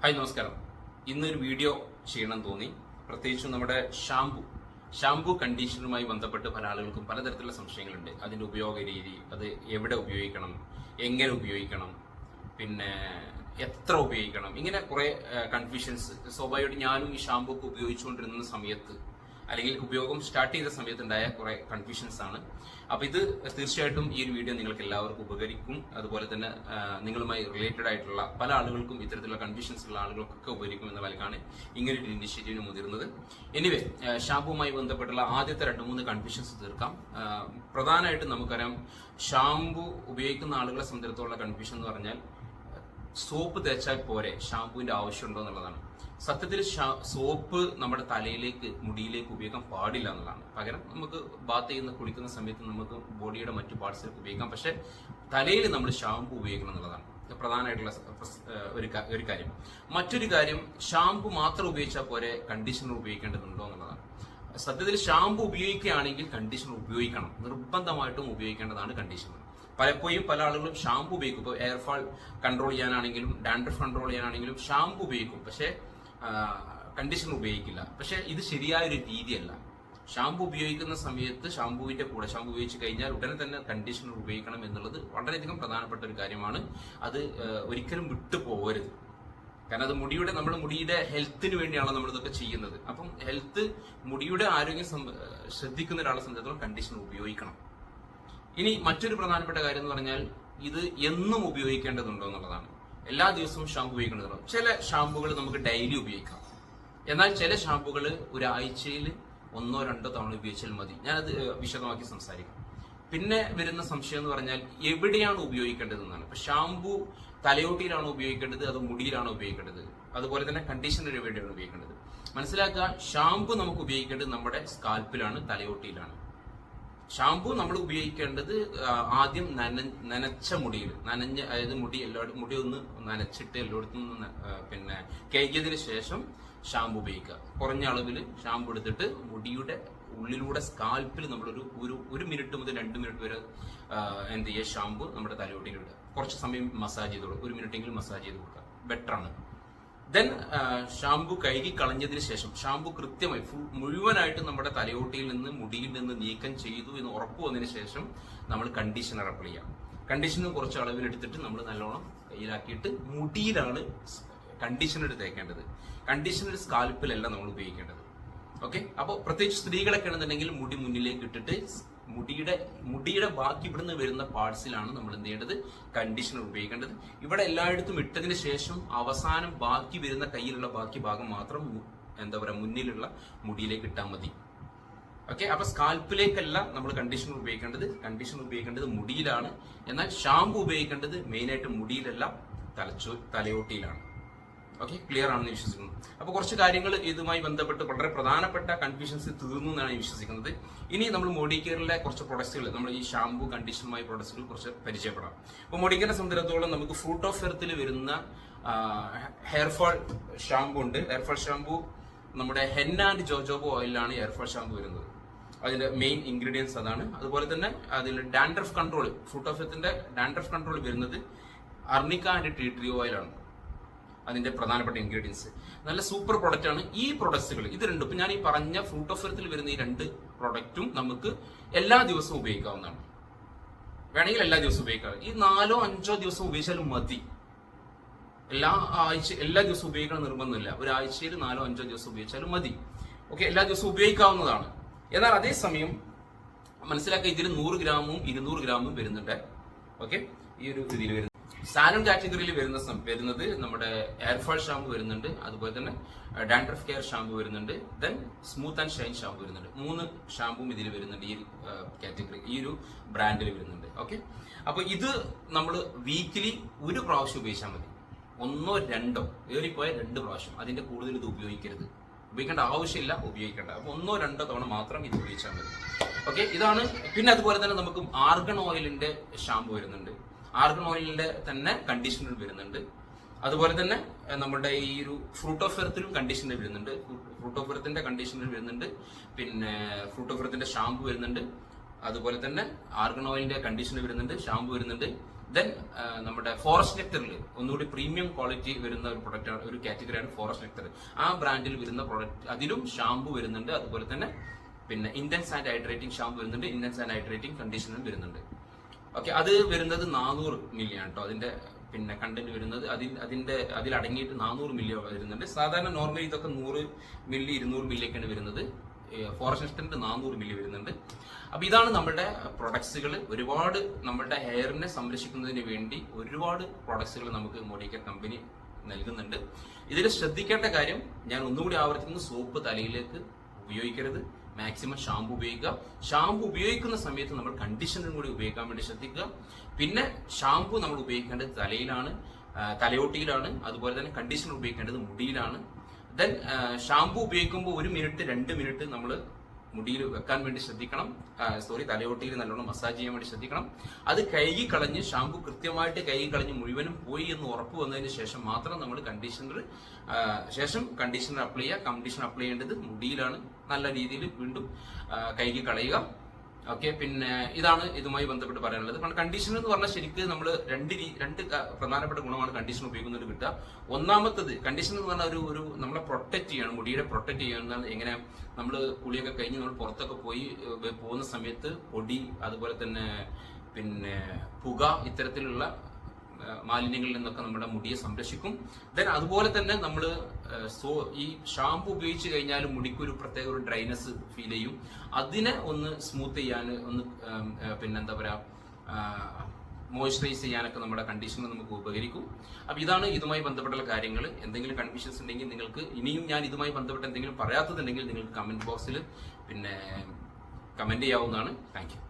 Hi നമസ്കാരം. ഇന്നൊരു video ചെയ്യണം തോന്നി. പ്രത്യേകിച്ചും നമ്മുടെ ഷാംപൂ കണ്ടീഷണറുമായി ബന്ധപ്പെട്ട് പല ആളുകൾക്കും പലതരത്തിലുള്ള സംശയങ്ങളുണ്ട്. അതിന്റെ ഉപയോഗ രീതി, അത് എവിടെ ഉപയോഗിക്കണം, എങ്ങനെ ഉപയോഗിക്കണം, പിന്നെ എത്ര ഉപയോഗിക്കണം, ഇങ്ങനെ കുറെ കൺഫ്യൂഷൻസ് സ്വാഭാവികമായിട്ട് ഞാനും ഈ ഷാംപൂ ഒക്കെ ഉപയോഗിച്ചുകൊണ്ടിരുന്ന സമയത്ത് അല്ലെങ്കിൽ ഉപയോഗം സ്റ്റാർട്ട് ചെയ്ത സമയത്ത് ഉണ്ടായ കുറെ കൺഫ്യൂഷൻസ് ആണ്. അപ്പൊ ഇത് തീർച്ചയായിട്ടും ഈ ഒരു വീഡിയോ നിങ്ങൾക്ക് എല്ലാവർക്കും ഉപകരിക്കും. അതുപോലെ തന്നെ നിങ്ങളുമായി റിലേറ്റഡ് ആയിട്ടുള്ള പല ആളുകൾക്കും ഇത്തരത്തിലുള്ള കൺഫ്യൂഷൻസ് ഉള്ള ആളുകൾക്കൊക്കെ ഉപകരിക്കും എന്ന നിലക്കാണ് ഇങ്ങനെ ഒരു ഇനിഷ്യേറ്റീവിന് മുതിർന്നത്. എനിവേ, ഷാംപൂവുമായി ബന്ധപ്പെട്ടുള്ള ആദ്യത്തെ 2-3 കൺഫ്യൂഷൻസ് തീർക്കാം. പ്രധാനമായിട്ടും നമുക്കറിയാം, ഷാംപൂ ഉപയോഗിക്കുന്ന ആളുകളെ സംബന്ധിച്ചിടത്തോളം കൺഫ്യൂഷൻ എന്ന് പറഞ്ഞാൽ സോപ്പ് തേച്ചാൽ പോരെ, ഷാംപൂവിന്റെ ആവശ്യമുണ്ടോ എന്നുള്ളതാണ്. സത്യത്തിൽ സോപ്പ് നമ്മുടെ തലയിലേക്ക്, മുടിയിലേക്ക് ഉപയോഗിക്കാൻ പാടില്ല എന്നുള്ളതാണ്. പകരം നമുക്ക് ബാത്ത് ചെയ്യുന്ന, കുളിക്കുന്ന സമയത്ത് നമുക്ക് ബോഡിയുടെ മറ്റു പാർട്സിലേക്ക് ഉപയോഗിക്കാം. പക്ഷെ തലയിൽ നമ്മൾ ഷാംപൂ ഉപയോഗിക്കണം എന്നുള്ളതാണ് പ്രധാനമായിട്ടുള്ള ഒരു കാര്യം. മറ്റൊരു കാര്യം, ഷാംപൂ മാത്രം ഉപയോഗിച്ചാൽ പോരെ, കണ്ടീഷണർ ഉപയോഗിക്കേണ്ടതുണ്ടോ എന്നുള്ളതാണ്. സത്യത്തിൽ ഷാംപൂ ഉപയോഗിക്കുകയാണെങ്കിൽ കണ്ടീഷണർ ഉപയോഗിക്കണം, നിർബന്ധമായിട്ടും ഉപയോഗിക്കേണ്ടതാണ് കണ്ടീഷണർ. പലപ്പോഴും പല ആളുകളും ഷാംപൂ ഉപയോഗിക്കും. ഇപ്പോൾ എയർഫാൾ കൺട്രോൾ ചെയ്യാനാണെങ്കിലും ഡാൻഡ്രഫ് കൺട്രോൾ ചെയ്യാനാണെങ്കിലും ഷാംപൂ ഉപയോഗിക്കും, പക്ഷേ കണ്ടീഷണർ ഉപയോഗിക്കില്ല. പക്ഷെ ഇത് ശരിയായൊരു രീതിയല്ല. ഷാംപൂ ഉപയോഗിക്കുന്ന സമയത്ത് ഷാംപൂവിന്റെ കൂടെ ഷാംപൂ ഉപയോഗിച്ച് കഴിഞ്ഞാൽ ഉടനെ തന്നെ കണ്ടീഷണർ ഉപയോഗിക്കണം എന്നുള്ളത് വളരെയധികം പ്രധാനപ്പെട്ട ഒരു കാര്യമാണ്. അത് ഒരിക്കലും വിട്ടു പോകരുത്. കാരണം അത് നമ്മുടെ മുടിയുടെ ഹെൽത്തിന് വേണ്ടിയാണല്ലോ നമ്മൾ ഇതൊക്കെ ചെയ്യുന്നത്. അപ്പം മുടിയുടെ ആരോഗ്യം ശ്രദ്ധിക്കുന്ന ഒരാളെ സംബന്ധിച്ചിടത്തോളം കണ്ടീഷണർ ഉപയോഗിക്കണം. ഇനി മറ്റൊരു പ്രധാനപ്പെട്ട കാര്യം എന്ന് പറഞ്ഞാൽ, ഇത് എന്നും ഉപയോഗിക്കേണ്ടതുണ്ടോ എന്നുള്ളതാണ്. എല്ലാ ദിവസവും ഷാമ്പു ഉപയോഗിക്കേണ്ടതുണ്ടോ? ചില ഷാമ്പുകൾ നമുക്ക് ഡെയിലി ഉപയോഗിക്കാം. എന്നാൽ ചില ഷാമ്പുകൾ ഒരാഴ്ചയിൽ 1-2 തവണ ഉപയോഗിച്ചാൽ മതി. ഞാനത് വിശദമാക്കി സംസാരിക്കാം. പിന്നെ വരുന്ന സംശയം എന്ന് പറഞ്ഞാൽ, എവിടെയാണ് ഉപയോഗിക്കേണ്ടതെന്നാണ്. ഇപ്പൊ ഷാമ്പു തലയോട്ടിയിലാണോ ഉപയോഗിക്കേണ്ടത്, അത് മുടിയിലാണോ ഉപയോഗിക്കേണ്ടത്, അതുപോലെ തന്നെ കണ്ടീഷണർ എവിടെയാണ് ഉപയോഗിക്കേണ്ടത്? മനസ്സിലാക്കുക, ഷാമ്പു നമുക്ക് ഉപയോഗിക്കേണ്ടത് നമ്മുടെ സ്കാൽപ്പിലാണ്, തലയോട്ടിയിലാണ്. ഷാംപൂ നമ്മൾ ഉപയോഗിക്കേണ്ടത് ആദ്യം നനച്ച മുടിയിൽ, അതായത് മുടി ഒന്ന് നനച്ചിട്ട് എല്ലായിടത്തും പിന്നെ കഴുകിയതിനു ശേഷം ഷാംപൂ ഉപയോഗിക്കുക. കുറഞ്ഞ അളവിൽ ഷാംപൂ എടുത്തിട്ട് മുടിയുടെ ഉള്ളിലൂടെ സ്കാൽപ്പിൽ നമ്മളൊരു 1 മിനിറ്റ് മുതൽ 2 മിനിറ്റ് വരെ എന്ത് ചെയ്യുക, ഷാംപൂ നമ്മുടെ തലയോട്ടിയിലിടുക. കുറച്ച് സമയം മസാജ് ചെയ്ത് കൊടുക്കുക, 1 മിനിറ്റെങ്കിലും മസാജ് ചെയ്ത് കൊടുക്കുക, ബെറ്റർ ആണ്. ദെൻ ഷാംപൂ കഴുകി കളഞ്ഞതിന് ശേഷം ഷാംപൂ കൃത്യമായി മുഴുവനായിട്ട് നമ്മുടെ തലയോട്ടിയിൽ നിന്ന്, മുടിയിൽ നിന്ന് നീക്കം ചെയ്തു എന്ന് ഉറപ്പ് വന്നതിന് ശേഷം നമ്മൾ കണ്ടീഷണർ അപ്ലൈ ചെയ്യാം. കണ്ടീഷണർ കുറച്ച് അളവിലെടുത്തിട്ട് നമ്മൾ നല്ലോണം കയ്യിലാക്കിയിട്ട് മുടിയിലാണ് കണ്ടീഷണർ തേക്കേണ്ടത്. കണ്ടീഷണർ സ്കാൽപ്പിലല്ല നമ്മൾ ഉപയോഗിക്കേണ്ടത്. ഓക്കെ, അപ്പോൾ പ്രത്യേകിച്ച് സ്ത്രീകളൊക്കെ ആണെന്നുണ്ടെങ്കിൽ മുടി മുന്നിലേക്ക് ഇട്ടിട്ട് മുടിയുടെ ബാക്കി ഇവിടുന്ന് വരുന്ന പാർട്സിലാണ് നമ്മൾ എന്ത് ചെയ്യേണ്ടത്, കണ്ടീഷണർ ഉപയോഗിക്കേണ്ടത്. ഇവിടെ എല്ലായിടത്തും ഇട്ടതിന് ശേഷം അവസാനം ബാക്കി വരുന്ന കയ്യിലുള്ള ബാക്കി ഭാഗം മാത്രം മുന്നിലുള്ള മുടിയിലേക്ക് ഇട്ടാൽ മതി. ഓക്കെ, അപ്പൊ സ്കാൽപ്പിലേക്കല്ല നമ്മൾ കണ്ടീഷണർ ഉപയോഗിക്കേണ്ടത് മുടിയിലാണ്. എന്നാൽ ഷാംപൂ ഉപയോഗിക്കേണ്ടത് മെയിനായിട്ട് മുടിയിലല്ല, തലയോട്ടിയിലാണ്. ഓക്കെ, ക്ലിയർ ആണെന്ന് വിശ്വസിക്കുന്നു. അപ്പൊ കുറച്ച് കാര്യങ്ങൾ ഇതുമായി ബന്ധപ്പെട്ട് വളരെ പ്രധാനപ്പെട്ട കൺഫ്യൂഷൻസ് തീർന്നു എന്നാണ് വിശ്വസിക്കുന്നത്. ഇനി നമ്മൾ മോഡിക്കെയറിലെ കുറച്ച് പ്രൊഡക്ട്സുകൾ, നമ്മൾ ഈ ഷാംപൂ കണ്ടീഷണറുമായി പ്രൊഡക്ട്സുകൾ കുറച്ച് പരിചയപ്പെടാം. അപ്പൊ മോഡിക്കെയറിനെ സംബന്ധിച്ചിടത്തോളം നമുക്ക് ഫ്രൂട്ട് ഓഫ് എർത്തിൽ വരുന്ന ഹെയർഫാൾ ഷാംപൂ ഉണ്ട്. ഹെയർഫാൾ ഷാംപൂ നമ്മുടെ ഹെന്ന ആൻഡ് ജോജോബോ ഓയിലാണ് ഹെയർഫാൾ ഷാംപൂ വരുന്നത്. അതിന്റെ മെയിൻ ഇൻഗ്രീഡിയൻസ് അതാണ്. അതുപോലെ തന്നെ അതിൽ ഡാൻഡ്രഫ് കൺട്രോൾ, ഫ്രൂട്ട് ഓഫ് എർത്തിന്റെ ഡാൻഡ്രഫ് കൺട്രോൾ വരുന്നത് അർണിക്ക ആൻഡ് ടീ ട്രീ ഓയിലാണ് അതിന്റെ പ്രധാനപ്പെട്ട ഇൻഗ്രീഡിയൻസ്. നല്ല സൂപ്പർ പ്രൊഡക്റ്റ് ആണ് ഈ പ്രൊഡക്ട്സുകൾ. ഇത് രണ്ടും, ഇപ്പൊ ഞാൻ ഈ പറഞ്ഞ ഫ്രൂട്ട് ഓഫ് എർത്തിൽ വരുന്ന ഈ 2 പ്രൊഡക്റ്റും നമുക്ക് എല്ലാ ദിവസവും ഉപയോഗിക്കാവുന്നതാണ്. വേണമെങ്കിൽ എല്ലാ ദിവസവും ഉപയോഗിക്കാം. ഈ 4-5 ദിവസം ഉപയോഗിച്ചാലും മതി. എല്ലാ ദിവസവും ഉപയോഗിക്കണം നിർബന്ധമില്ല. ഒരാഴ്ചയിൽ 4-5 ദിവസം ഉപയോഗിച്ചാലും മതി. ഓക്കെ, എല്ലാ ദിവസവും ഉപയോഗിക്കാവുന്നതാണ്. എന്നാൽ അതേസമയം മനസ്സിലാക്കുക, ഇതിൽ 100 ഗ്രാമും 200 ഗ്രാമും വരുന്നുണ്ട്. ഓക്കെ, ഈ ഒരു രീതിയിൽ വരുന്നത് സാലൺ കാറ്റഗറിയിൽ വരുന്നത് നമ്മുടെ എയർഫാൾ ഷാമ്പു വരുന്നുണ്ട്. അതുപോലെ തന്നെ ഡാൻഡ്രഫ് കെയർ ഷാമ്പു വരുന്നുണ്ട്. Then smooth and shine shampoo വരുന്നുണ്ട്. 3 ഷാമ്പും ഇതിൽ വരുന്നുണ്ട്. ഈ കാറ്റഗറി, ഈ ഒരു ബ്രാൻഡിൽ വരുന്നുണ്ട്. ഓക്കെ, അപ്പൊ ഇത് നമ്മൾ വീക്കിലി 1 പ്രാവശ്യം ഉപയോഗിച്ചാൽ മതി. 1-2 ഏറിപ്പോയ 2 പ്രാവശ്യം. അതിന്റെ കൂടുതൽ ഇത് ഉപയോഗിക്കേണ്ട ആവശ്യമില്ല, ഉപയോഗിക്കേണ്ട. അപ്പൊ 1-2 തവണ മാത്രം ഇത് ഉപയോഗിച്ചാൽ മതി. ഓക്കെ, ഇതാണ്. പിന്നെ അതുപോലെ തന്നെ നമുക്ക് ആർഗൺ ഓയിലിന്റെ ഷാമ്പു വരുന്നുണ്ട്. ആർഗൺ ഓയിലിന്റെ തന്നെ കണ്ടീഷണർ വരുന്നുണ്ട്. അതുപോലെ തന്നെ നമ്മുടെ ഈ ഒരു ഫ്രൂട്ട് ഓഫ് എർത്തിലും കണ്ടീഷണർ വരുന്നുണ്ട്. ഫ്രൂട്ട് ഓഫ് എർത്തിന്റെ കണ്ടീഷണർ വരുന്നുണ്ട്. പിന്നെ ഫ്രൂട്ട് ഓഫ് എർത്തിന്റെ ഷാമ്പു വരുന്നുണ്ട്. അതുപോലെ തന്നെ ആർഗൺ ഓയിലിന്റെ കണ്ടീഷണർ വരുന്നുണ്ട്, ഷാമ്പു വരുന്നുണ്ട്. ദെൻ നമ്മുടെ ഫോറസ്റ്റ് നെക്ടറിൽ ഒന്നുകൂടി പ്രീമിയം ക്വാളിറ്റി വരുന്ന ഒരു പ്രൊഡക്റ്റ്, ഒരു കാറ്റഗറിയാണ് ഫോറസ്റ്റ് നെക്ടർ. ആ ബ്രാൻഡിൽ വരുന്ന പ്രൊഡക്റ്റ്, അതിലും ഷാമ്പു വരുന്നുണ്ട്. അതുപോലെ തന്നെ പിന്നെ ഇന്റൻസ് ആൻഡ് ഹൈഡ്രേറ്റിംഗ് ഷാമ്പു വരുന്നുണ്ട്, ഇന്റൻസ് ആൻഡ് ഹൈഡ്രേറ്റിംഗ് കണ്ടീഷണറും വരുന്നുണ്ട്. ഓക്കെ, അത് വരുന്നത് 400 മില്ലി ആണ് കേട്ടോ. അതിന്റെ പിന്നെ കണ്ടന്റ് വരുന്നത് അതിൽ അടങ്ങിയിട്ട് 400 മില്ലി വരുന്നുണ്ട്. സാധാരണ നോർമലി ഇതൊക്കെ 100 മില്ലി 200 മില്ലിയൊക്കെയാണ് വരുന്നത്. ഫോറസ്റ്റ് നെക്ടറിന്റെ 400 മില്ലി വരുന്നുണ്ട്. അപ്പൊ ഇതാണ് നമ്മുടെ പ്രൊഡക്ട്സുകൾ. ഒരുപാട് നമ്മുടെ ഹെയറിനെ സംരക്ഷിക്കുന്നതിന് വേണ്ടി ഒരുപാട് പ്രൊഡക്ട്സുകൾ നമുക്ക് മോഡികെയർ കമ്പനി നൽകുന്നുണ്ട്. ഇതിൽ ശ്രദ്ധിക്കേണ്ട കാര്യം, ഞാൻ ഒന്നുകൂടി ആവർത്തിക്കുന്നു, സോപ്പ് തലയിലേക്ക് ഉപയോഗിക്കരുത്. മാക്സിമം ഷാമ്പു ഉപയോഗിക്കുക. ഷാമ്പു ഉപയോഗിക്കുന്ന സമയത്ത് നമ്മൾ കണ്ടീഷണറും കൂടി ഉപയോഗിക്കാൻ വേണ്ടി ശ്രദ്ധിക്കുക. പിന്നെ ഷാമ്പു നമ്മൾ ഉപയോഗിക്കേണ്ടത് തലയിലാണ്, തലയോട്ടിയിലാണ്. അതുപോലെ തന്നെ കണ്ടീഷണർ ഉപയോഗിക്കേണ്ടത് മുടിയിലാണ്. ദെൻ ഷാമ്പു ഉപയോഗിക്കുമ്പോൾ 1 മിനിറ്റ് 2 മിനിറ്റ് നമ്മൾ മുടിയിൽ വെക്കാൻ വേണ്ടി ശ്രദ്ധിക്കണം. തലയോട്ടിയിൽ നല്ലോണം മസാജ് ചെയ്യാൻ വേണ്ടി ശ്രദ്ധിക്കണം. അത് കഴുകി കളഞ്ഞ്, ഷാമ്പു കൃത്യമായിട്ട് കഴുകി കളഞ്ഞ് മുഴുവനും പോയി എന്ന് ഉറപ്പ് വന്നതിന് ശേഷം മാത്രം നമ്മൾ കണ്ടീഷണർ അപ്ലൈ ചെയ്യുക. കണ്ടീഷണർ അപ്ലൈ ചെയ്യേണ്ടത് മുടിയിലാണ്. നല്ല രീതിയിൽ വീണ്ടും കഴുകി കളയുക. ഓക്കെ, പിന്നെ ഇതാണ് ഇതുമായി ബന്ധപ്പെട്ട് പറയാനുള്ളത്. കാരണം കണ്ടീഷണർ എന്ന് പറഞ്ഞാൽ ശരിക്കും നമ്മൾ രണ്ട് പ്രധാനപ്പെട്ട ഗുണമാണ് കണ്ടീഷണർ ഉപയോഗിക്കുന്നത് കിട്ടുക. ഒന്നാമത്തത്, കണ്ടീഷണർ എന്ന് പറഞ്ഞാൽ ഒരു നമ്മളെ പ്രൊട്ടക്ട് ചെയ്യണം, മുടിയെ പ്രൊട്ടക്ട് ചെയ്യണം. എങ്ങനെ നമ്മൾ കുളിയൊക്കെ കഴിഞ്ഞ് നമ്മൾ പുറത്തൊക്കെ പോകുന്ന സമയത്ത് പൊടി, അതുപോലെ തന്നെ പിന്നെ പുക, ഇത്തരത്തിലുള്ള മാലിന്യങ്ങളിൽ നിന്നൊക്കെ നമ്മുടെ മുടിയെ സംരക്ഷിക്കും. ദെൻ അതുപോലെ തന്നെ നമ്മൾ ഈ ഷാമ്പു ഉപയോഗിച്ച് കഴിഞ്ഞാൽ മുടിക്ക് ഒരു പ്രത്യേക ഒരു ഡ്രൈനെസ് ഫീൽ ചെയ്യും. അതിനെ ഒന്ന് സ്മൂത്ത് ചെയ്യാൻ, ഒന്ന് പിന്നെന്താ പറയാ, മോയ്സ്ചറൈസ് ചെയ്യാനൊക്കെ നമ്മുടെ കണ്ടീഷണർ നമുക്ക് ഉപകരിക്കും. അപ്പൊ ഇതാണ് ഇതുമായി ബന്ധപ്പെട്ടുള്ള കാര്യങ്ങൾ. എന്തെങ്കിലും കൺഫ്യൂഷൻസ് ഉണ്ടെങ്കിൽ നിങ്ങൾക്ക്, ഇനിയും ഞാൻ ഇതുമായി ബന്ധപ്പെട്ട് എന്തെങ്കിലും പറയാത്തതുണ്ടെങ്കിൽ നിങ്ങൾക്ക് കമന്റ് ബോക്സിൽ പിന്നെ കമന്റ് ചെയ്യാവുന്നതാണ്. Thank you.